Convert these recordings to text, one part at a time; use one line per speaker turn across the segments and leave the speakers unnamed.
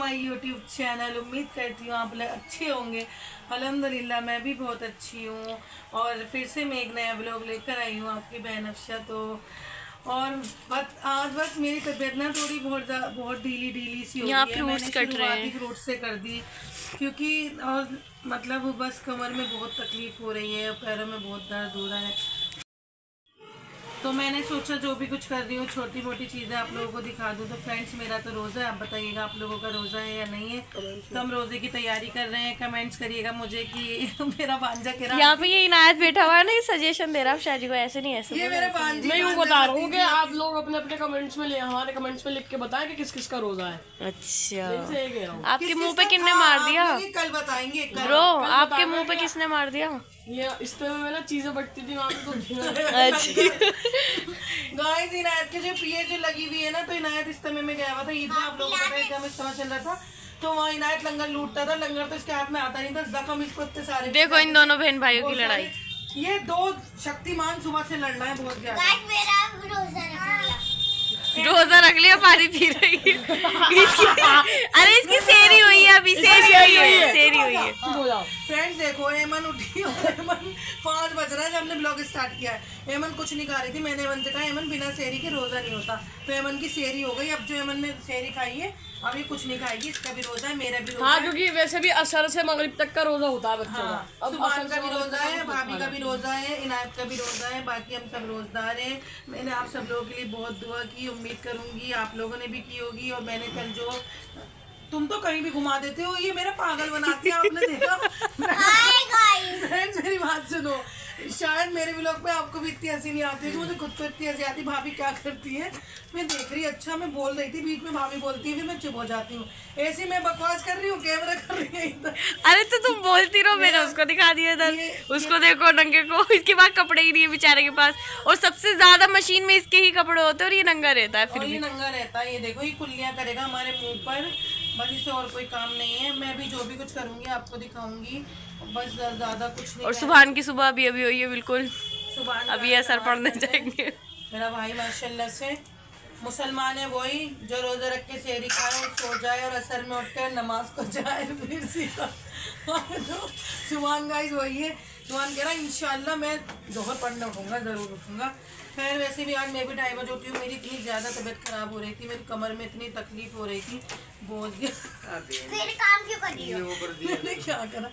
My YouTube channel. उम्मीद करती हूँ आप लोग अच्छे होंगे। अल्हम्दुलिल्लाह मैं भी बहुत अच्छी हूँ और फिर से मैं एक नया व्लॉग लेकर आई हूँ आपकी बहन अफशा। तो और आज बस मेरी तबीयत ना थोड़ी बहुत ढीली सी हो गई है। मैंने शुरुआत ही फ्रूट से कर दी क्योंकि और मतलब बस कमर में बहुत तकलीफ हो रही है, पैरों में बहुत दर्द हो रहा है। तो मैंने सोचा जो भी कुछ कर रही हूँ छोटी मोटी चीज़ें आप लोगों को दिखा दूँ। तो फ्रेंड्स मेरा तो रोज़ा है, आप बताइएगा आप लोगों का रोज़ा है या नहीं है। तो हम रोज़े की तैयारी कर रहे हैं। कमेंट्स करिएगा मुझे कि मेरा भांजा कह रहा है।
यहाँ पे ये इनायत बैठा हुआ है ना, ये सजेशन दे रहा है शादी को, ऐसे नहीं ऐसे।
ये मेरे भांजी,
मैं यूँ बता रहा हूँ कि आप लोग अपने अपने कमेंट्स में हमारे कमेंट्स में लिख के बताएं कि किस किस का रोजा है।
अच्छा, आपके मुंह पे किसने मार दिया?
कल बताएंगे
ब्रो, आपके मुंह पे किसने मार दिया?
ये इस तरह में ना चीजें बटती थी वहाँ पे तो
गाइस इनायत के जो पिए जो लगी हुई है ना, तो इनायत इस समय में गया हुआ था ईद में। आप लोगों को पता है जब इस्तेमाल चल रहा था तो वहाँ इनायत लंगर लूटता था। लंगर तो इसके हाथ में आता नहीं था, जख्म इसको इतने सारे।
देखो इन दोनों बहन भाइयों की लड़ाई।
ये दो शक्तिमान सुबह से लड़ रहे हैं बहुत ज्यादा।
रोजा रख लिया, पानी पी रही है। अरे इसकी सेरी हुई है अभी, सेरी हुई है।
फ्रेंड्स देखो एमन उठी और एमन 5 बज रहा है जब हमने ब्लॉग स्टार्ट किया है। एमन कुछ नहीं खा रही थी। मैंने एमन से कहा एमन बिना सेरी के रोजा नहीं होता, तो एमन की सेरी हो गई। अब जो एमन ने सेरी खाई है अभी कुछ नहीं खाएगी। इसका भी रोजा है, मेरा भी रोजा है।
क्योंकि वैसे भी असर से मगरिब तक का रोजा होता है बच्चों का। अब
सुभान का भी रोजा है, भाभी का भी रोजा है, इनायत का भी रोजा है, बाकी हम सब रोजदार हैं। मैंने आप सब लोगों के लिए बहुत दुआ की, उम्मीद करूंगी आप लोगों ने भी की होगी। और मैंने कल जो तुम तो कहीं भी घुमा देते हो, ये मेरा पागल बनाती है। आपने देखा? मेरी बात सुनो, शायद मेरे व्लॉग पे आपको भी इतनी हंसी नहीं आती है, मुझे खुद को इतनी हंसी आती। भाभी क्या करती है, मैं देख रही अच्छा मैं बोल रही थी, बीच में भाभी बोलती है, फिर मैं चुप हो जाती हूँ। ऐसे मैं बकवास कर रही हूँ, कैमरा कर रही है इधर।
अरे तो तुम बोलती रहो, मैंने उसको दिखा दिया इधर। उसको देखो नंगे को, इसके पास कपड़े ही नहीं है बेचारे के पास। और सबसे ज्यादा मशीन में इसके ही कपड़े होते हैं और ये नंगा रहता है। फिर
ये नंगा रहता है। ये देखो ये कुल्लियाँ करेगा हमारे मुँह पर, बस इससे और कोई काम नहीं है। मैं भी जो भी कुछ करूँगी आपको दिखाऊंगी, बस ज्यादा कुछ नहीं।
और सुबह की सुबह अभी अभी हुई है बिल्कुल,
सुबह
अभी असर पड़ने जाएंगे।
मेरा भाई माशाल्लाह से मुसलमान है, वही जो रोजा रख के सेहरी खाए और सो जाए और असर में उठकर नमाज को जाए फिर सीधा। सुभान गाइस वही है। सुभान कह रहा इंशाल्लाह मैं जोहर पढ़ने उठूंगा, ज़रूर उठूंगा। खैर वैसे भी आज मैं भी 2:30 बजे उठी हूँ। मेरी इतनी ज़्यादा तबीयत ख़राब हो रही थी, मेरी कमर में इतनी तकलीफ हो रही थी बहुत ज़्यादा।
फिर काम क्यों कर रही हो?
मैंने क्या करा,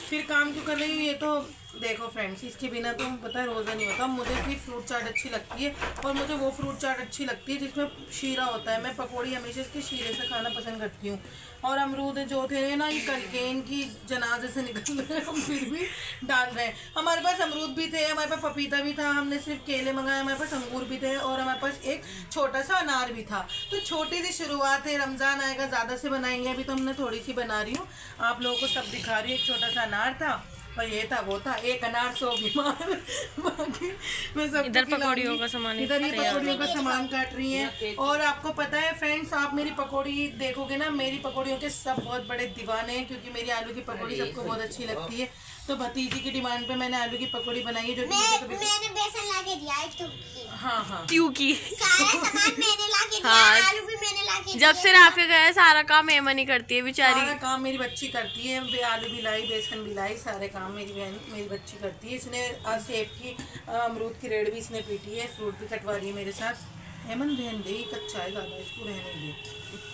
फिर काम क्यों कर रही हूँ? ये तो देखो फ्रेंड्स, इसके बिना तो पता है रोज़ा नहीं होता। मुझे सिर्फ फ्रूट चाट अच्छी लगती है और मुझे वो फ्रूट चाट अच्छी लगती है जिसमें शीरा होता है। मैं पकौड़ी हमेशा इसके शीरे से खाना पसंद करती हूँ। और अमरूद जो थे ना, ये कल के इनकी जनाजे से निकल रहे, हम फिर भी डाल रहे हैं। हमारे पास अमरूद भी थे, हमारे पास पपीता भी था, हमने सिर्फ केले मंगाए, हमारे पास अंगूर भी थे और हमारे पास एक छोटा सा अनार भी था। तो छोटी सी शुरुआत है, रमज़ान आएगा ज़्यादा से बनाएंगे। अभी तो हमने थोड़ी सी बना रही हूँ, आप लोगों को सब दिखा रही हूँ। एक छोटा सा अनार था और ये था वो था, एक अनार 100 बीमार। बाकी मैं सब
इधर पकौड़ियों का सामान,
इधर ये पकौड़ियों का सामान काट रही है। और आपको पता है फ्रेंड्स, आप मेरी पकौड़ी देखोगे ना, मेरी पकौड़ियों के सब बहुत बड़े दीवाने हैं क्योंकि मेरी आलू की पकौड़ी सबको बहुत अच्छी लगती है। तो भतीजी की डिमांड पे मैंने आलू की पकौड़ी बनाई है जो
मैंने बेसन ला के दिया है।
हाँ
ट्यू की
सारा सामान मैंने ला के दिया, आलू भी मैंने ला के
जब से राफे गए सारा काम एमन ही करती है बेचारी।
सारा काम मेरी बच्ची करती है। आलू भी लाई, बेसन भी लाई, सारे काम मेरी बच्ची करती है। इसने आज सेब की अमरूद की रेड भी इसने पीटी है, फ्रूट भी कटवा रही है मेरे साथ। एमन रहने दे, कच्चा है ज़्यादा, इसको रहने दे।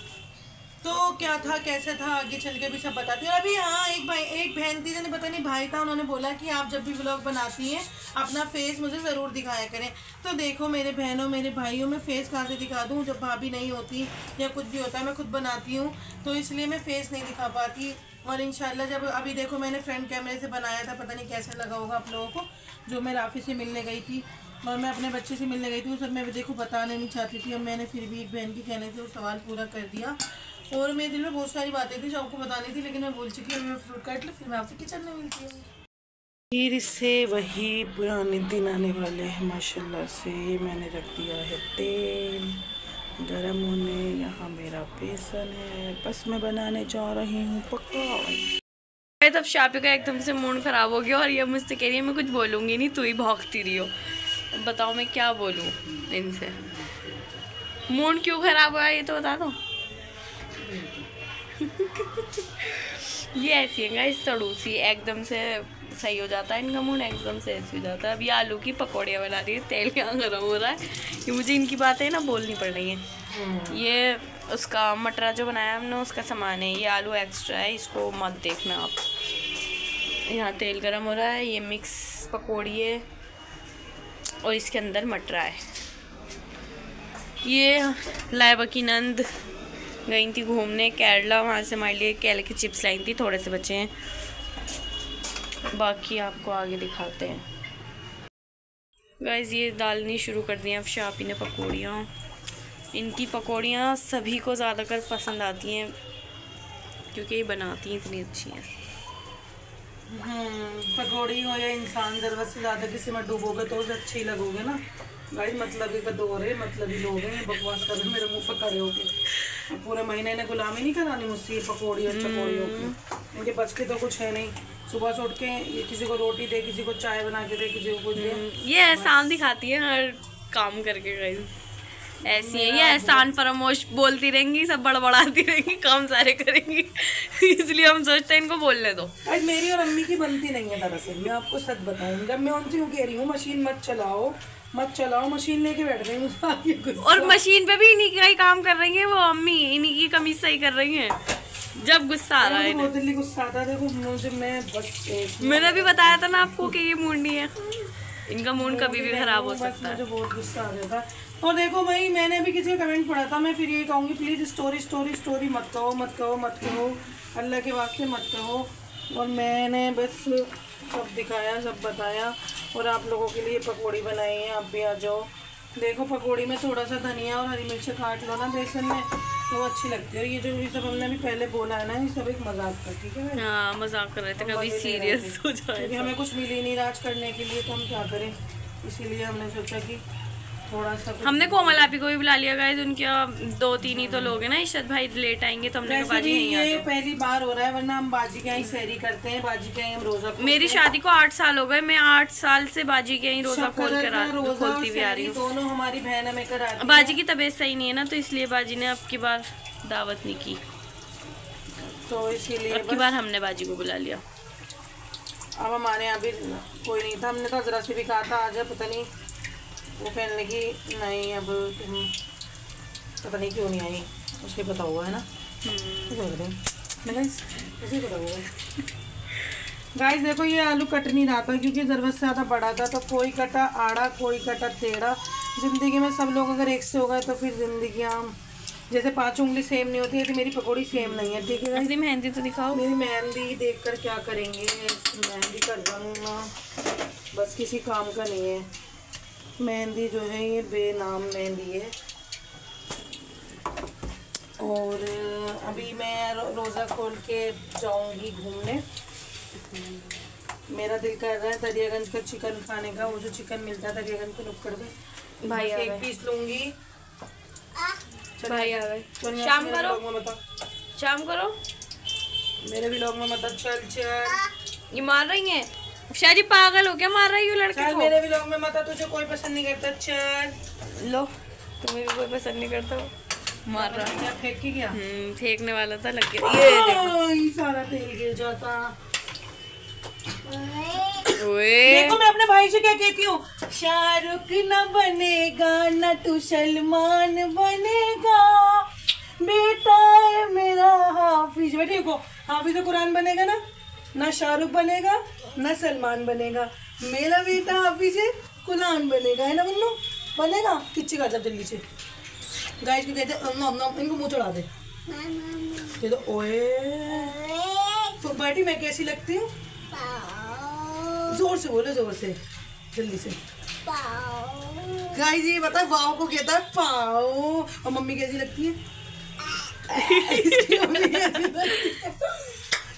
तो क्या था कैसे था आगे चल के भी सब बताती हूँ। अभी हाँ एक बहन थी, जिन्हें पता नहीं भाई था, उन्होंने बोला कि आप जब भी व्लॉग बनाती हैं अपना फेस मुझे ज़रूर दिखाया करें। तो देखो मेरे बहनों मेरे भाइयों, मैं फेस कहाँ से दिखा दूँ जब भाभी नहीं होती या कुछ भी होता है, मैं खुद बनाती हूँ तो इसलिए मैं फेस नहीं दिखा पाती। और इंशाल्लाह जब अभी देखो मैंने फ्रंट कैमरे से बनाया था, पता नहीं कैसे लगा होगा आप लोगों को। जो मैं राफी से मिलने गई थी और मैं अपने बच्चे से मिलने गई थी, उस सब मैं देखो बताना नहीं चाहती थी और मैंने फिर भी एक बहन के कहने से वो सवाल पूरा कर दिया। और मेरे दिल में बहुत सारी बातें थी जो आपको बतानी थी, लेकिन मैं भूल चुकी हूँ। मैं फ्रूट काट लो, फिर मैं आपसे किचन में मिलती हूँ। फिर से वही पुराने दिन आने वाले हैं माशाल्लाह से। ये मैंने रख दिया है तेल गरम होने, यहाँ मेरा बेसन है, बस मैं बनाने जा रही हूँ पकौड़े।
तब शापी का एकदम से मूड खराब हो गया और ये मुझसे कह रही है मैं कुछ बोलूँगी नहीं, तू ही भौंकती रही हो। अब बताओ मैं क्या बोलूँ इनसे। मूड क्यों खराब हुआ ये तो बता दो। ये ऐसी है गाइस तड़ूसी, एकदम से सही हो जाता है इनका मूड, एकदम से ऐसे हो जाता है। अभी आलू की पकौड़ियाँ बना रही है, तेल यहाँ गर्म हो रहा है, ये मुझे इनकी बातें ना बोलनी पड़ रही हैं। ये उसका मटरा जो बनाया हमने उसका सामान है, ये आलू एक्स्ट्रा है, इसको मत देखना आप। यहाँ तेल गर्म हो रहा है, ये मिक्स पकौड़ी है और इसके अंदर मटरा है। ये लाइबा की नंद गई थी घूमने केरला, वहाँ से हमारे लिए केले की चिप्स लाई थी, थोड़े से बचे हैं, बाकी आपको आगे दिखाते हैं। गाइस ये डालनी शुरू कर दी हैं अब शापी ने पकौड़ियाँ। इनकी पकौड़ियाँ सभी को ज़्यादातर पसंद आती हैं क्योंकि ये बनाती हैं इतनी अच्छी हैं।
पकौड़ी हो या इंसान, ज़रूरत से ज़्यादा किसी में डूबोगे तो उसे अच्छे ही लगोगे ना गाइस। मतलब ही दौर है, मतलब ही लोग हैं, बकवास कर रहे हैं मेरे मुंह पर खड़े होके। पूरे महीने ने गुलामी नहीं करानी मुझसे, पकौड़ी और चकौड़ियों की। इनके बच के तो कुछ है नहीं। सुबह से उठ के ये किसी को रोटी दे, किसी को चाय बना के दे, किसी को कुछ दे।
ये एहसान दिखाती है हर काम करके गाइस, ऐसी है ये एहसान फरामोश बोलती रहेंगी, सब बड़बड़ाती रहेंगी, काम सारे करेंगी। इसलिए हम सोचते हैं इनको बोलने दो।
आज मेरी और अम्मी की बनती नहीं है दरअसल, मैं आपको सच बताऊँ। जब मैं उनसे कह रही हूँ मशीन मत चलाओ मत चलाओ, मशीन लेके बैठ गई मुझे आगे गुस्सा।
और मशीन पे भी इन्हीं का ही काम कर रही है वो अम्मी, इन्हीं की कमीज सही कर रही हैं जब गुस्सा आ रहा है।
बहुत दिल्ली गुस्सा आता है, देखो मुझे, मैं बस
मैंने भी बताया था ना आपको कि ये मूड नहीं है, इनका मूड कभी भी खराब हो सकता है।
मुझे बहुत गुस्सा आ गया था। और देखो भाई, मैंने भी किसी का कमेंट पढ़ा था, मैं फिर ये कहूँगी प्लीज़ स्टोरी स्टोरी स्टोरी मत कहो, मत कहो, मत कहो, अल्लाह के वास्ते मत कहो। और मैंने बस सब दिखाया, सब बताया और आप लोगों के लिए पकौड़ी बनाई है, आप भी आ जाओ। देखो पकौड़ी में थोड़ा सा धनिया और हरी मिर्च काट लो ना बेसन में, तो अच्छी लगती है। और ये जो ये सब हमने भी पहले बोला है ना, ये सब एक मजाक का, ठीक है।
हाँ मजाक कर रहे थे, कभी सीरियस हो जाए।
क्योंकि हमें कुछ मिली नहीं राज करने के लिए, तो हम क्या करें, इसीलिए हमने सोचा कि थोड़ा सा
हमने कोमल आपी को भी बुला लिया गाइस, उनके 2-3 ही तो लोग हैं ना, इशरत भाई लेट आएंगे तो हमने कहा बाजी यहीं आ
ये
जाओ।
पहली बार हो रहा है, वरना हम बाजी के यहाँ सैरी करते हैं, बाजी के यहाँ हम रोजा।
मेरी शादी को 8 साल हो गए, मैं 8 साल से बाजी के यहीं रोजा खोलती भी आ रही हूँ।
दोनों हमारी बहन हमें कराती।
बाजी की तबीयत सही नहीं है ना, तो इसलिए बाजी ने अब की बार दावत नहीं की,
तो इसीलिए
अब की बार हमने बाजी को बुला लिया।
अब हमारे यहाँ भी कोई नहीं था, हमने तो जरा से भी कहा था आज, पता नहीं वो कहने लगी नहीं अब तुम, पता नहीं क्यों नहीं आई, उसके पता हुआ है ना। उसे पता हुआ है। गाइस देखो ये आलू कट नहीं रहा था क्योंकि ज़रूरत से ज़्यादा बड़ा था, तो कोई कटा आड़ा, कोई कटा टेढ़ा। ज़िंदगी में सब लोग अगर एक से हो गए तो फिर ज़िंदगियाँ जैसे 5 उंगली सेम नहीं होती है, तो मेरी पकौड़ी सेम नहीं है, ठीक है।
अपनी मेहंदी तो दिखाओ।
मेरी मेहंदी देखकर क्या करेंगे, मेहंदी करवाऊंगा, बस किसी काम का नहीं है। मेहंदी जो है ये बेनाम मेहंदी है। और अभी मैं रोज़ा खोल के जाऊंगी घूमने। मेरा दिल कर रहा है दरियागंज का चिकन खाने का, वो जो चिकन मिलता है दरियागंज के नुक्कड़ पे,
भाई
बस 1 पीस लूंगी।
भाई आ गए,
शाम करो,
शाम करो,
मेरे भी लोग में मत चल चल।
ये मार रही हैं शायद, पागल हो क्या मार रही हो लड़के
चल
को।
मेरे भी लोग में मत, तुझे कोई पसंद नहीं करता, चल
लो तुम्हें भी कोई पसंद नहीं करता, मार रहा।
क्या फेंक के गया?
फेंकने वाला था, लग गया। ये देखो
ये सारा तेल गिर जाता।
ओए
देखो मैं अपने भाई से क्या कहती हूँ, शाहरुख न बनेगा न तू सलमान बनेगा, बेटा है मेरा हाफिज। बेटे को हाफिज कुरान बनेगा ना शाहरुख बनेगा ना सलमान बनेगा, मेरा बेटा हाफिज है कुरान बनेगा, है ना बन्नू, बनेगा। किच्ची कर जब जल्दी से गाइस को कहते इनको मुंह चढ़ा दे, ये तो ओए तो बेटी मैं कैसी लगती हूँ, जोर से बोलो, जोर से, जल्दी से। गाइस ये बता वाओ को कहता है पाओ, और मम्मी कैसी लगती है?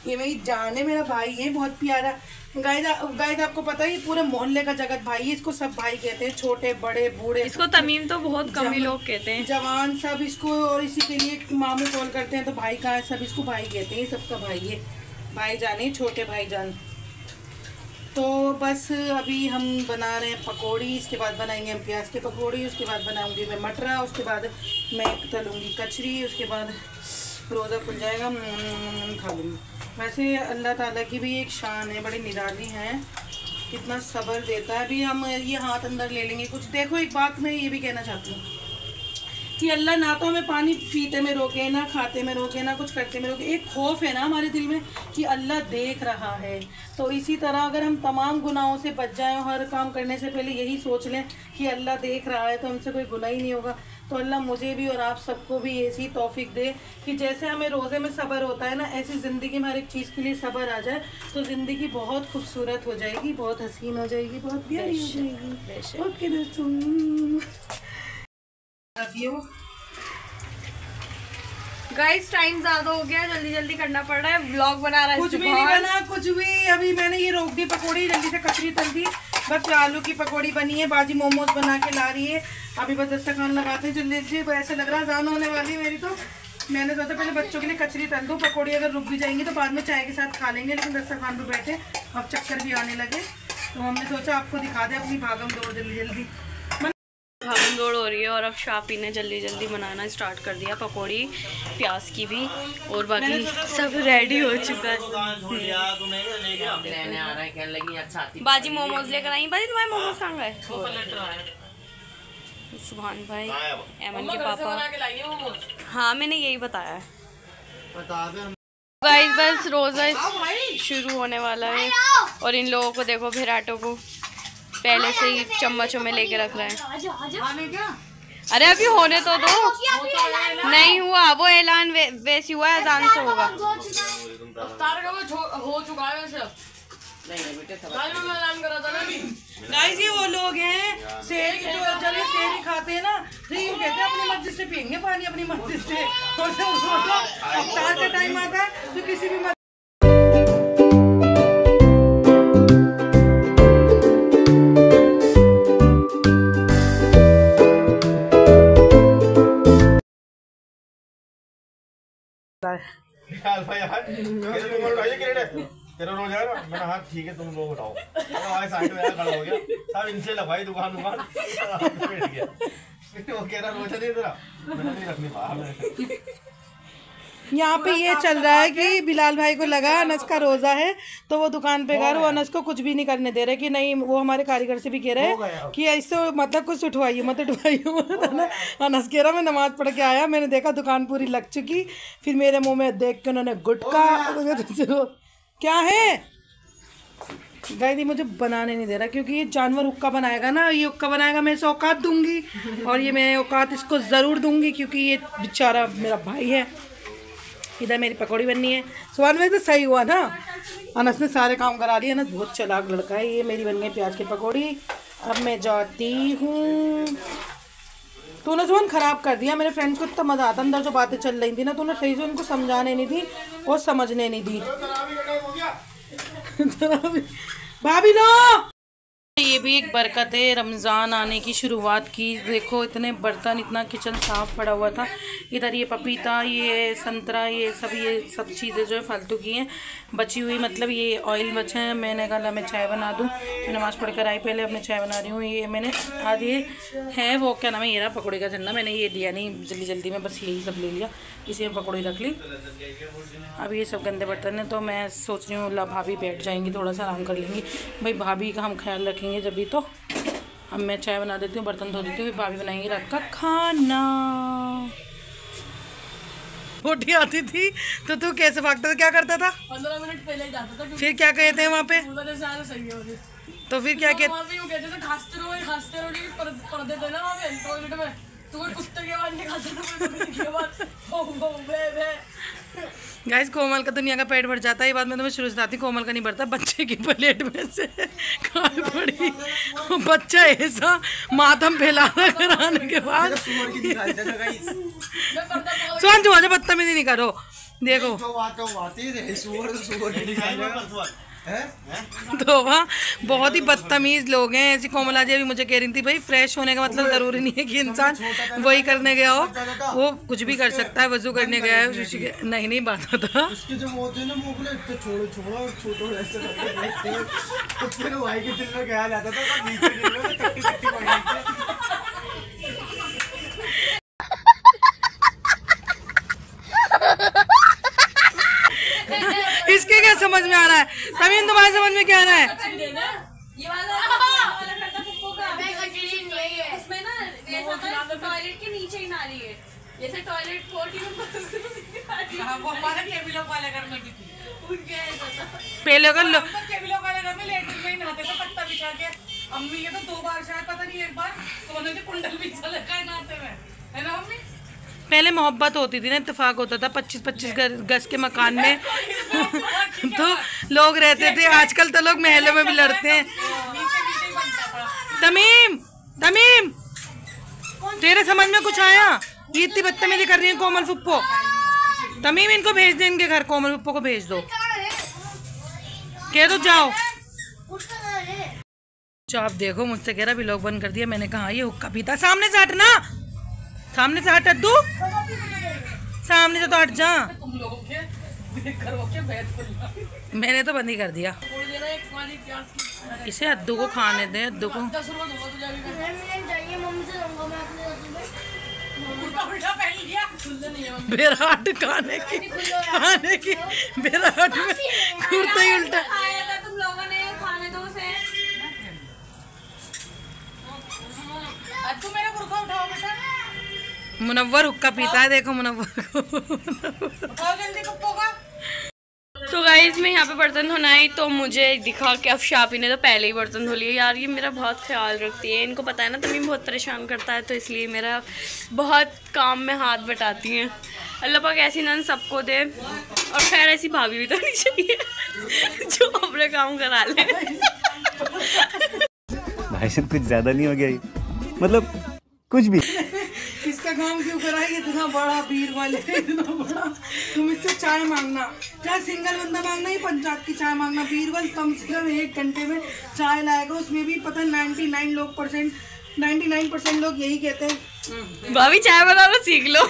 ये मेरी जान है, मेरा भाई है बहुत प्यारा। गाइस आपको पता है ये पूरे मोहल्ले का जगत भाई है, इसको सब भाई कहते हैं, छोटे बड़े बूढ़े।
इसको तमीम तो बहुत कम ही लोग कहते हैं,
जवान सब इसको, और इसी के लिए मामू कॉल करते हैं तो भाई कहाँ है, सब इसको भाई कहते हैं, सबका भाई है, भाई जान, छोटे भाई जान। तो बस अभी हम बना रहे हैं पकौड़ी, इसके बाद बनाएंगे हम प्याज के पकौड़ी, उसके बाद बनाऊंगी मैं मटरा, उसके बाद मैं तलूंगी कचरी, उसके बाद रोज़ा खुल जाएगा खा लूँगी। वैसे अल्लाह ताला की भी एक शान है, बड़ी निराली है, कितना सब्र देता है। अभी हम ये हाथ अंदर ले लेंगे कुछ। देखो एक बात मैं ये भी कहना चाहती हूँ कि अल्लाह ना तो हमें पानी पीते में रोके, ना खाते में रोके, ना कुछ करते में रोके। एक खौफ है ना हमारे दिल में कि अल्लाह देख रहा है। तो इसी तरह अगर हम तमाम गुनाहों से बच जाएं, हर काम करने से पहले यही सोच लें कि अल्लाह देख रहा है, तो हमसे कोई गुनाह ही नहीं होगा। तो अल्लाह मुझे भी और आप सबको भी ऐसी तौफीक दे कि जैसे हमें रोज़े में सब्र होता है ना, ऐसी ज़िंदगी में हर एक चीज़ के लिए सब्र आ जाए तो ज़िंदगी बहुत खूबसूरत हो जाएगी, बहुत हसीन हो जाएगी, बहुत प्यारी हो जाएगी। ओके दोस्तों,
गाइस टाइम ज्यादा हो गया, जल्दी जल्दी करना पड़ रहा है, व्लॉग बना रहा है।
कुछ भी नहीं बना, कुछ भी। अभी मैंने ये रोक दी पकौड़ी, जल्दी से कचरी तल दी, बस आलू की पकौड़ी बनी है। बाजी मोमोज बना के ला रही है। अभी बस दस्तरखान लगाते हैं जल्दी जल्दी। ऐसे लग रहा है जान होने वाली मेरी। तो मैंने सोचा पहले बच्चों के लिए कचरी तल दूँ, पकौड़ी अगर रुक भी जाएंगी तो बाद में चाय के साथ खा लेंगे। लेकिन दस्तरखान पर बैठे अब चक्कर भी आने लगे, तो हमने सोचा आपको दिखा दें अपनी भागम दौड़ जल्दी जल्दी।
भागम दौड़ हो रही है और अब शापी ने जल्दी जल्दी बनाना स्टार्ट कर दिया, पकौड़ी प्याज की भी, और बाकी सब रेडी हो चुका है। बाजी मोमोज लेकर आई। बाजी तुम्हारे मोमोज कहाँ गए? सुभान भाई, एमन के पापा। हाँ मैंने यही बताया है। गाइस बस रोज़ा शुरू होने वाला है और इन लोगों को देखो, भिराटों को पहले से ही चम्मचों में लेके रख रहे हैं। अरे अभी होने तो दो, नहीं हुआ वो ऐलान, वैसे हुआ है, अजान से होगा।
हो चुका है वैसे।
गाइस ये वो लोग हैं शेर जो जब ये शेर खाते हैं ना, तो यूँ कहते हैं अपनी मस्जिद से पियेंगे पानी, अपनी मस्जिद से। और जब अफ्तार का टाइम आता है तो किसी भी
तेरा रोज है ना, मैंने हाँ ठीक है तुम लोग उठाओ। हमारे साइड में खड़ा हो गया, सब इनसे लगवाई दुकान बैठ गया। वो कह रहा रोजा नहीं तेरा, मैंने नहीं रखनी बाहर।
यहाँ पे ये चल रहा है कि बिलाल भाई को लगा अनस का रोज़ा है तो वो दुकान पे गए, वो अनस को कुछ भी नहीं करने दे रहे कि नहीं। वो हमारे कारीगर से भी कह रहे हैं कि ऐसे मतलब कुछ उठवाइए मत उठवाइए ना। अनस कह रहा मैं नमाज पढ़ के आया, मैंने देखा दुकान पूरी लग चुकी, फिर मेरे मुंह में देख के उन्होंने गुटका क्या है गाइस, मुझे बनाने नहीं दे रहा क्योंकि ये जानवर हुक्का बनाएगा ना, ये हुक्का बनाएगा, मैं इसे औकात दूंगी और ये मैं औकात इसको ज़रूर दूंगी क्योंकि ये बेचारा मेरा भाई है। इधर मेरी पकौड़ी बननी है। स्वाद में तो सही हुआ ना, अनस ने सारे काम करा लिए। अनस बहुत चालाक लड़का है। ये मेरी बन गई प्याज की पकौड़ी। अब मैं जाती हूँ। तूने सुबह ख़राब कर दिया। मेरे फ्रेंड्स को इतना मज़ा आता, अंदर जो बातें चल रही थी ना, तूने सही से उनको समझाने नहीं दी और समझने नहीं दी। भाभी लो, ये भी एक बरकत है रमज़ान आने की शुरुआत की। देखो इतने बर्तन, इतना किचन साफ़ पड़ा हुआ था। इधर ये पपीता, ये संतरा, ये सब चीज़ें जो है फालतू की हैं बची हुई, मतलब ये ऑयल बचे हैं। मैंने कहा मैं चाय बना दूँ, मैं नमाज़ पढ़ कर आई पहले, अपने चाय बना रही हूँ। ये मैंने आज ये है वो क्या नाम है, ये रहा पकौड़े का झंडा। मैंने ये लिया नहीं जल्दी जल्दी में, बस यही सब ले लिया, इसी में पकौड़ी रख ली। अब ये सब गंदे बर्तन हैं तो मैं सोच रही हूँ ला भाभी बैठ जाएंगी, थोड़ा सा आराम कर लेंगी। भाई भाभी का हम ख्याल रखेंगे जब भी। तो अब मैं चाय बना देती हूँ, बर्तन धो देती हूँ, फिर भाभी बनाएंगी रात का खाना। रोटी आती थी तो तू कैसे भागता था, क्या करता था?
15 मिनट पहले ही जाता था।
फिर क्या कहते हैं वहाँ पे?
सही है
तो फिर क्या कहते?
वहाँ पे यूँ कहते थे खांसते रहो पर्दे थे ना वहाँ पे टॉयलेट में, तो कोई कुत्ते की आवाज़ नहीं खाते थे, कोई की आवाज़।
गाइस कोमल का दुनिया का पेट भर जाता है। ये बात मैं तुम्हें शुरू से बताती, कोमल का नहीं भरता, बच्चे की प्लेट में से खाई पड़ी। बच्चा ऐसा मातम फैला कराने के बाद सुन जो आजा, बदतमीजी नहीं करो। देखो तो वहाँ बहुत ही बदतमीज़ लोग हैं। ऐसी कोमला जी अभी मुझे कह रही थी भाई फ्रेश होने का मतलब ज़रूरी नहीं है कि इंसान वही करने गया हो, वो कुछ भी कर सकता है। वजू करने गया है, नहीं बात होता। तुम्हारे समझ में आ रहा है? तमीम तुम्हारे समझ में क्या आ रहा है?
ये वाला पप्पू का उसमें ना ऐसा था टॉयलेट के नीचे ही नाली है, जैसे टॉयलेट पोटी में वो हमारे केबिलों वाले घर में भी थी, उनके ऐसा था।
पहले अगर
केबिलों वाले घर में लेटरिन में ही नहाते थे पत्ता बिछा के। अम्मी के तो 2 बार शायद, पता नहीं, एक बार सोने के कुंडल बिछा लगा है नहाते में, है ना मम्मी?
पहले मोहब्बत होती थी ना, इत्तेफाक होता था 25-25 गज के मकान में तो लोग रहते थे। आजकल तो लोग महलों में भी लड़ते हैं। तमीम तमीम तेरे समझ में कुछ आया? ये इतनी बदतमीजी कर रही है कोमल फुप्पो। तमीम इनको भेज दे, इनके घर कोमल फुप्पो को भेज दो, कह दो जाओ। आप देखो, मुझसे कह रहा व्लॉग बंद कर दिया। मैंने कहा ये हुक्का पीता। सामने से हटना, सामने से हट अद्दू, सामने से तो हट जा।
तुम लोगों के घरों के बैठ खुलना।
मैंने तो बंद ही कर दिया।
बोल देना एक वाली प्याज की
इसे अद्दू को खाने दे, अद्दू को।
10 रुपए दूंगा तुझे अभी मैं।
जाइए मम्मी से लूंगा मैं अपने 10 रुपए।
उल्टा उल्टा पहन लिया, खुलने नहीं है मम्मी।
बेराट खाने की बेराट में कुर्ता ही उल्टा।
खाया था तुम लोगों ने, खाने दो उसे।
आज तू मेरा बुर्का उठाओ बेटा,
मुनव्वर हुक्का पीता है, देखो मुनव्वर को।
उठाओ जल्दी पप्पो का।
तो गाइज मैं यहाँ पे बर्तन धोनाई, तो मुझे दिखा कि अफशापी ने तो पहले ही बर्तन धो लिए। यार ये मेरा बहुत ख्याल रखती है, इनको पता है ना तमीम बहुत परेशान करता है, तो इसलिए मेरा बहुत काम में हाथ बटाती हैं। अल्लाह पाक ऐसी नन सबको दे, और खैर ऐसी भाभी भी तो नहीं चाहिए जो अपने काम करा ले।
भाई साहब कुछ ज्यादा नहीं हो गया ये? मतलब कुछ भी।
इसका काम क्यों कराएगी? इतना बड़ा बीर वाले, इतना बड़ा। तुम इससे चाय मांगना, क्या सिंगल बंदा मांगना ही पंजाब की चाय मांगना। बीरबल कम से कम 1 घंटे में चाय लाएगा। उसमें भी पता 99% लोग यही कहते हैं
भाभी चाय बनाना सीख लो।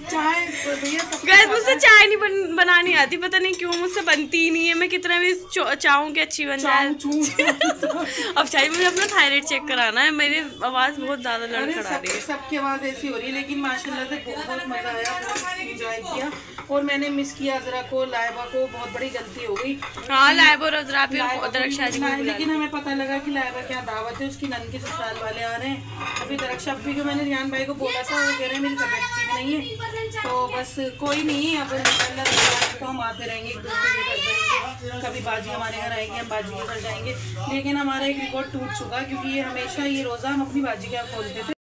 चाय भैया
गाइस मुझसे चाय नहीं बनानी आती, पता नहीं क्यों, मुझसे बनती ही नहीं है। मैं कितना भी चाहूँ कि अच्छी बन जाए। अब चाहिए मुझे अपना थायराइड चेक कराना है, मेरी आवाज़ बहुत ज़्यादा लड़खड़ा रही है।
सबकी आवाज़ ऐसी हो रही है, लेकिन माशाल्लाह से बहुत मज़ा आया, बहुत इंजॉय किया। और मैंने मिस किया अजरा को, लाइबा को, बहुत बड़ी गलती हो गई।
हाँ लाइबा और अजरा भी दरक शादी में,
लेकिन हमें पता लगा कि लाइबा क्या दावत है, उसकी नन के ससुराल वाले आ रहे हैं। अभी दरक शब्बी को मैंने रियान भाई को बोला था, वो कह रहे हैं मेरी तबीयत ठीक नहीं है, तो बस कोई नहीं, अब तो हम आते रहेंगे, एक दूसरे के घर जाएंगे। कभी बाजी हमारे घर आएगी, हम बाजी के घर जाएंगे। लेकिन हमारा एक रिकॉर्ड टूट चुका, क्योंकि ये हमेशा ये रोज़ा हम अपनी बाजी के यहाँ खोलते थे।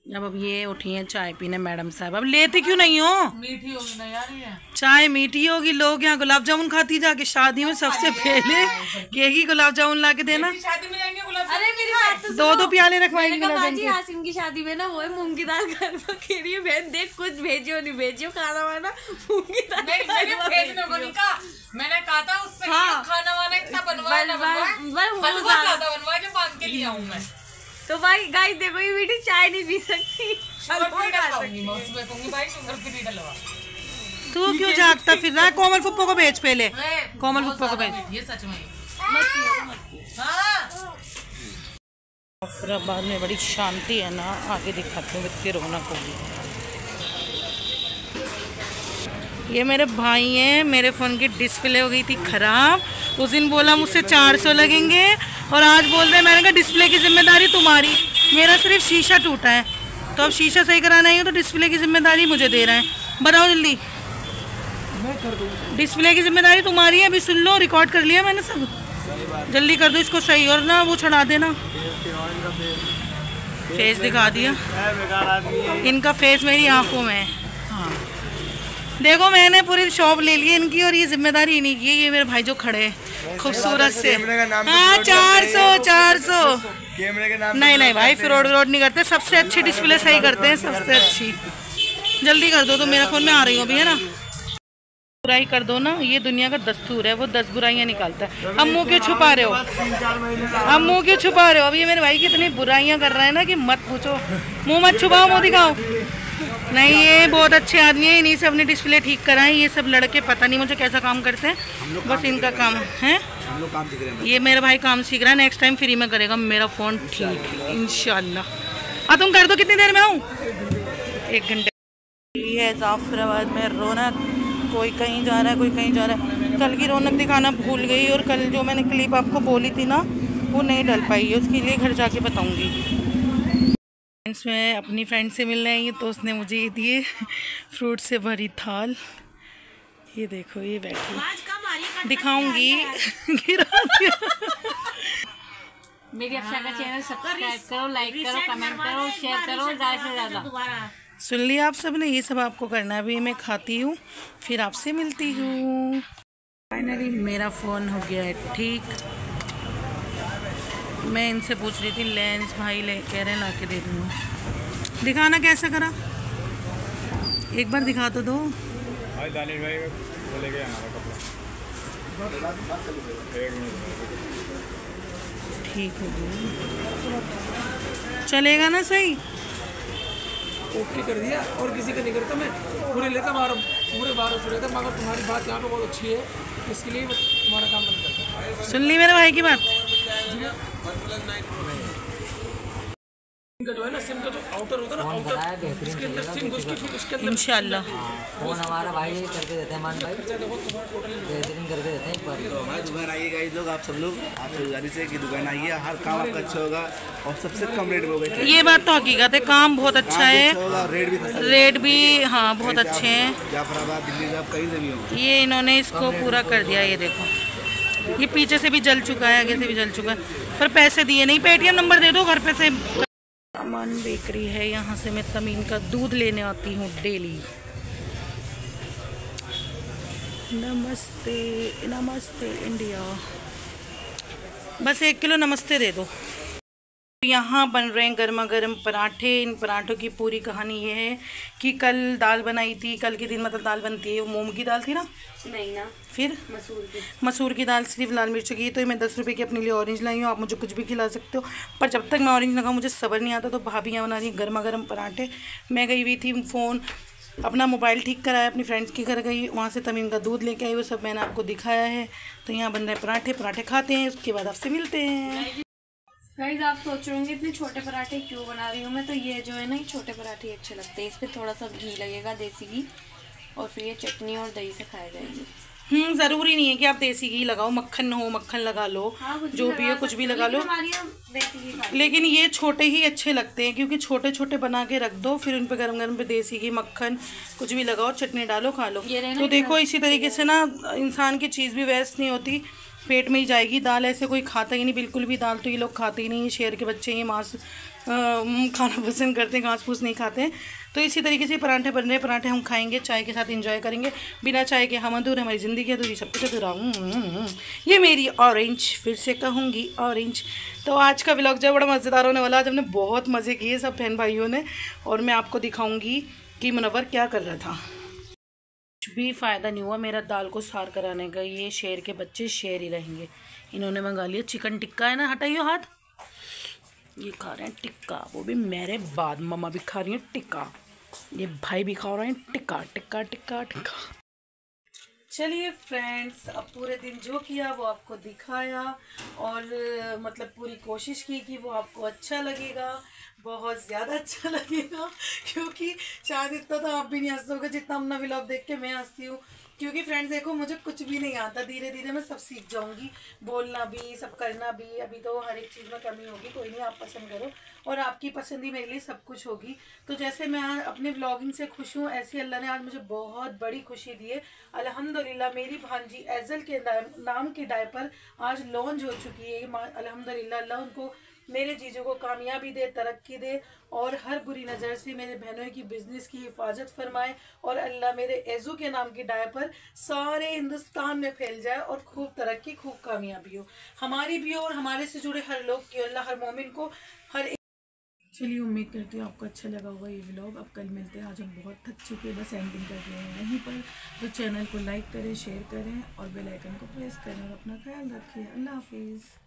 अब ये उठी हैं चाय पीने मैडम साहब। अब लेते क्यों नहीं हो?
मीठी होगी ना यार ये।
चाय मीठी होगी, लोग यहाँ गुलाब जामुन खाती जाके शादी में सबसे पहले कहेगी गुलाब जामुन ला के देना।
शादी में जाएंगे गुलाब।
अरे मेरी बात तो
2-2 प्याले रखवाएंगे गुलाब जामुन
बाजी,
के।
हासिम की शादी में ना वो है मूंग की दाल घर में खीरी है। बहन देख कुछ भेजियो नहीं भेजियो, खाना वाना मूंग की दाल।
नहीं मैंने भेजने को नहीं कहा, मैंने कहा था उससे
हाँ।
खाना वाना इतना बनवाया ना बनवाया, हलवा ज्यादा बनवाया जो बांध के लिया हूँ मैं।
तो भाई गाइस देखो ये मीठी चाय नहीं पी सकती,
शुगर फ्री डलवाऊंगी मैं उसमें, कहूंगी भाई शुगर फ्री डलवा।
तू क्यों जागता फिर रहा है? कोमल फुप्पो को भेज पहले, कोमल फुप्पो को भेज।
ये सच में
फरीदाबाद में बड़ी शांति है ना, आगे दिखाते हैं इतनी रौनक होगी। ये मेरे भाई हैं, मेरे फ़ोन की डिस्प्ले हो गई थी ख़राब। उस दिन बोला मुझसे 400 लगेंगे, और आज बोल रहे हैं, मैंने कहा डिस्प्ले की जिम्मेदारी तुम्हारी, मेरा सिर्फ शीशा टूटा है, तो अब शीशा सही कराना है तो डिस्प्ले की जिम्मेदारी मुझे दे रहे हैं। बताओ जल्दी, मैं कर दूँ? डिस्प्ले की जिम्मेदारी तुम्हारी है, अभी सुन लो, रिकॉर्ड कर लिया मैंने सब, जल्दी कर दो इसको सही, और ना वो चढ़ा देना। फेस दिखा दिया, इनका फेस मेरी आंखों में है। हाँ देखो मैंने पूरी शॉप ले ली है इनकी, और ये जिम्मेदारी इन्हीं की है। ये मेरे भाई जो खड़े हैं खूबसूरत से, हाँ 400
कैमरे के नाम
नहीं भाई, फ्रॉड नहीं करते, सबसे अच्छी डिस्प्ले सही करते हैं, सबसे अच्छी। जल्दी कर दो, तो मेरा फोन में आ रही हूँ अभी, है ना। बुराई कर दो ना, ये दुनिया का दस्तूर है, वो 10 बुराइयां निकालता है। अब मुँह क्यों छुपा रहे हो? अब मुँह क्यों छुपा रहे हो? अब ये मेरे भाई की इतनी बुराइयां कर रहा है ना कि मत पूछो। मुँह मत छुपाओ, मुँह दिखाओ। नहीं ये बहुत अच्छे आदमी है, इन्हीं से अपनी डिस्प्ले ठीक कराएं। ये सब लड़के पता नहीं मुझे कैसा काम करते हैं, बस इनका काम है। ये मेरा भाई काम सीख रहा है, नेक्स्ट टाइम फ्री में करेगा मेरा फ़ोन ठीक इंशाल्लाह। तुम कर दो, कितनी देर में आऊँ? 1 घंटे। ये है जाफराबाद में रौनक, कोई कहीं जा रहा है, कोई कहीं जा रहा है। कल की रौनक दिखाना भूल गई, और कल जो मैंने क्लिप आपको बोली थी ना वो नहीं डल पाई, उसके लिए घर जाके बताऊंगी। फ्रेंड्स, मैं अपनी फ्रेंड से मिलने आई तो उसने मुझे ये दिए फ्रूट से भरी थाल। ये देखो, ये बैठी दिखाऊंगी। गिरा दिया।
मेरी अक्षा का चैनल सब्सक्राइब करो, लाइक करो, कमेंट करो, शेयर करो ज़्यादा से ज़्यादा।
सुन लिया आप सब ने, ये सब आपको करना है। अभी मैं खाती हूँ, फिर आपसे मिलती हूँ। फाइनली मेरा फ़ोन हो गया है ठीक। मैं इनसे पूछ रही थी लेंस, भाई ले कह रहे हैं ला के दे दूँगा। दिखाना कैसा करा, एक बार दिखा तो दो।
भाई दानिश भाई वो लेके आना कपड़ा।
ठीक हो गया, चलेगा ना सही?
ओके कर दिया, और किसी का नहीं करता। मैं पूरे लेता पूरे 1200 लेता, मगर तुम्हारी बात यहाँ पे बहुत अच्छी है, इसके लिए तुम्हारा काम बंद करता।
सुन ली मेरे भाई की बात?
जो है ना सिम का जो आउटर होता है ना, आउटर इसके अंदर सिम घुस के फिर उसके अंदर
इंशाल्लाह
फोन हमारा भाई करके देते हैं, मान भाई बेहतरीन करके देते हैं एक बार।
हमारी दुकान आइए गाइस लोग, आप सब लोग आपसे गुजारिश है कि दुकान आइए, हर काम आपका अच्छा होगा और सबसे कम रेट में होगा।
ये बात तो हकीकत है, काम बहुत अच्छा है, रेट भी हाँ बहुत अच्छे हैं।
जाफराबाद, दिल्ली, आप कहीं से भी हो।
ये इन्होंने इसको पूरा कर दिया, ये देखो, ये पीछे से भी जल चुका है, आगे से भी जल चुका है, पर पैसे दिए नहीं। पेटीएम नंबर दे दो, घर पे से। अमन बेकरी है, यहाँ से मैं तमीम का दूध लेने आती हूँ डेली। नमस्ते नमस्ते इंडिया। बस 1 किलो नमस्ते दे दो। यहाँ बन रहे हैं गर्मा गर्म पराठे। इन पराठों की पूरी कहानी ये है कि कल दाल बनाई थी, कल के दिन मतलब दाल बनती है, वो मूंग की दाल थी ना?
नहीं ना,
फिर मसूर की दाल, सिर्फ लाल मिर्च की। तो मैं 10 रुपये की अपने लिए ऑरेंज लाई हूँ, आप मुझे कुछ भी खिला सकते हो, पर जब तक मैं ऑरेंज ना खाऊँ मुझे सब्र नहीं आता। तो भाभी यहाँ बना रही है गर्मा गर्म पराठे। मैं गई हुई थी फ़ोन अपना मोबाइल ठीक कराया, अपनी फ्रेंड्स के घर गई, वहाँ से तमीम का दूध लेके आई, वो सब मैंने आपको दिखाया है। तो यहाँ बन रहे पराठे, पराठे खाते हैं, उसके बाद आपसे मिलते हैं।
गाइस, आप सोच रहे होंगे इतने छोटे पराठे क्यों बना रही हूँ मैं, तो ये जो है ना, ये छोटे पराठे अच्छे लगते हैं। इस पर थोड़ा सा घी लगेगा, देसी घी, और फिर ये चटनी और दही से खाए जाएंगे।
ज़रूरी नहीं है कि आप देसी घी लगाओ, मक्खन हो मक्खन लगा लो, हाँ, जो भी है कुछ भी लगा लो, लेकिन ये छोटे ही अच्छे लगते हैं, क्योंकि छोटे छोटे बना के रख दो, फिर उन पे गरम गरम पे देसी घी मक्खन कुछ भी लगाओ, चटनी डालो, खा लो। तो देखो इसी तरीके से ना इंसान की चीज़ भी वेस्ट नहीं होती, पेट में ही जाएगी। दाल ऐसे कोई खाता ही नहीं बिल्कुल भी, दाल तो ये लोग खाते ही नहीं, शेर के बच्चे ये मांस खाना पसंद करते हैं, घास फूस नहीं खाते हैं। तो इसी तरीके से पराठे बन रहे, पराठे हम खाएंगे, चाय के साथ एंजॉय करेंगे। बिना चाय के हम अधूरे, हमारी ज़िंदगी अधूरी, सब कुछ अधूरा। ये मेरी ऑरेंज, फिर से कहूँगी ऑरेंज। तो आज का व्लॉग जो बड़ा मज़ेदार होने वाला, आज हमने बहुत मज़े किए सब बहन भाइयों ने, और मैं आपको दिखाऊँगी कि मुनव्वर क्या कर रहा था। कुछ भी फ़ायदा नहीं हुआ मेरा दाल को सार कराने का, ये शेर के बच्चे शेर ही रहेंगे। इन्होंने मंगा लिया चिकन टिक्का, है ना, हटाइयो हाथ। ये खा रहे हैं टिक्का, वो भी मेरे बाद। मम्मा भी खा रही है टिक्का, ये भाई भी खा रहे हैं टिक्का टिक्का टिक्का टिक्का। चलिए फ्रेंड्स, अब पूरे दिन जो किया वो आपको दिखाया, और मतलब पूरी कोशिश की कि वो आपको अच्छा लगेगा, बहुत ज़्यादा अच्छा लगेगा, क्योंकि शायद इतना तो आप भी नहीं हंसते होगे जितना अपना व्लॉग देख के मैं हंसती हूँ। क्योंकि फ्रेंड्स देखो, मुझे कुछ भी नहीं आता, धीरे धीरे मैं सब सीख जाऊंगी, बोलना भी, सब करना भी। अभी तो हर एक चीज़ में कमी होगी, कोई नहीं, आप पसंद करो, और आपकी पसंद ही मेरे लिए सब कुछ होगी। तो जैसे मैं अपने व्लॉगिंग से खुश हूँ, ऐसे अल्लाह ने आज मुझे बहुत बड़ी खुशी दी है। अल्हम्दुलिल्लाह, मेरी भांजी एजल के नाम की डायपर आज लॉन्च हो चुकी है। अल्हम्दुलिल्लाह, अल्लाह उनको, मेरे जीजों को कामयाबी दे, तरक्की दे, और हर बुरी नज़र से मेरे बहनों की बिज़नेस की हिफाजत फरमाए, और अल्लाह मेरे एजू के नाम की डायपर सारे हिंदुस्तान में फैल जाए, और खूब तरक्की, खूब कामयाबी हो, हमारी भी हो और हमारे से जुड़े हर लोग की, अल्लाह हर मोमिन को हर एक। चलिए, उम्मीद करती हूँ आपको अच्छा लगा होगा ये व्लॉग। अब कल मिलते हैं, आज हम बहुत थक चुके हैं, बस एंडिंग कर रहे हैं यहीं पर। तो चैनल को लाइक करें, शेयर करें, और बेल आइकन को प्रेस करें, और अपना ख्याल रखिए। अल्लाह हाफिज़।